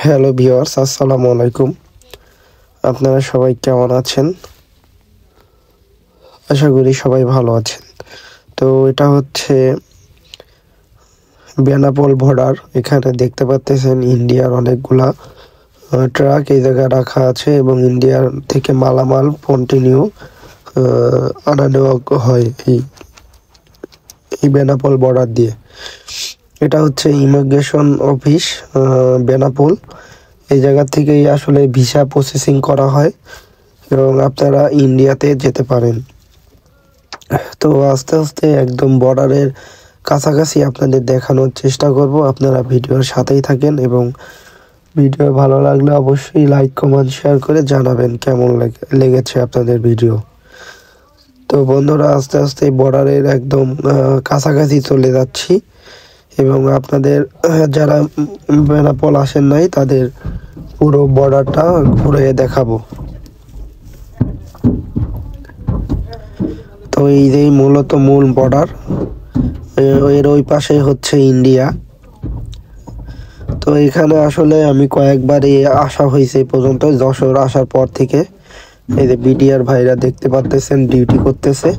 Hello viewers, আসসালামু আলাইকুম। আপনারা সবাই কেমন আছেন? আশা করি সবাই ভালো আছেন। তো এটা হচ্ছে বেনাপোল বর্ডার। এখানে দেখতে পাচ্ছেন ইন্ডিয়ার অনেকগুলা ট্রাক এই জায়গায় রাখা আছে এবং ইন্ডিয়ার থেকে মালামাল কন্টিনিউ আনা নেওয়া হয় এই বেনাপোল বর্ডার দিয়ে। এটা হচ্ছে ইমিগ্রেশন অফিস বেনাপোল। এই জায়গা থেকেই আসলে ভিসা প্রসেসিং করা হয় এবং আপনারা ইন্ডিয়াতে যেতে পারেন। তো আস্তে আস্তে একদম বর্ডারের কাছাকাছি আপনাদের দেখানোর চেষ্টা করব। আপনারা ভিডিওর সাথেই থাকেন এবং ভিডিও ভালো লাগলে অবশ্যই লাইক কমেন্ট শেয়ার করে জানাবেন কেমন লেগেছে আপনাদের ভিডিও। তো বন্ধুরা, আস্তে আস্তে বর্ডারের একদম কাছাকাছি চলে যাচ্ছি এবং আপনাদের যারা বেনাপোল আসেন নাই তাদের পুরো বর্ডারটা ঘুরে দেখাবো। তো এই যে মূলত মূল বর্ডার, এর ওই পাশে হচ্ছে ইন্ডিয়া। তো এখানে আসলে আমি কয়েকবারই আসা হয়েছে পর্যন্ত, যশোর আসার পর থেকে। এই যে বিডিআর ভাইরা দেখতে পাচ্ছেন ডিউটি করতেছে।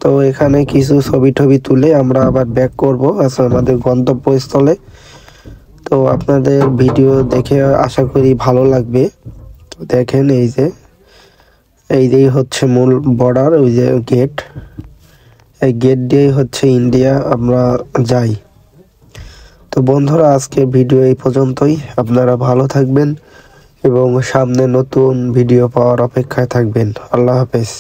তো এখানে কিছু ছবি টবি তুলে আমরা আবার ব্যাক করবো আমাদের গন্তব্যস্থলে। তো আপনাদের ভিডিও দেখে আশা করি ভালো লাগবে। তো দেখেন এই যে হচ্ছে মূল বর্ডার, ওই যে গেট, এই গেট দিয়েই হচ্ছে ইন্ডিয়া আমরা যাই। তো বন্ধুরা, আজকের ভিডিও এই পর্যন্তই। আপনারা ভালো থাকবেন এবং সামনে নতুন ভিডিও পাওয়ার অপেক্ষায় থাকবেন। আল্লাহ হাফেজ।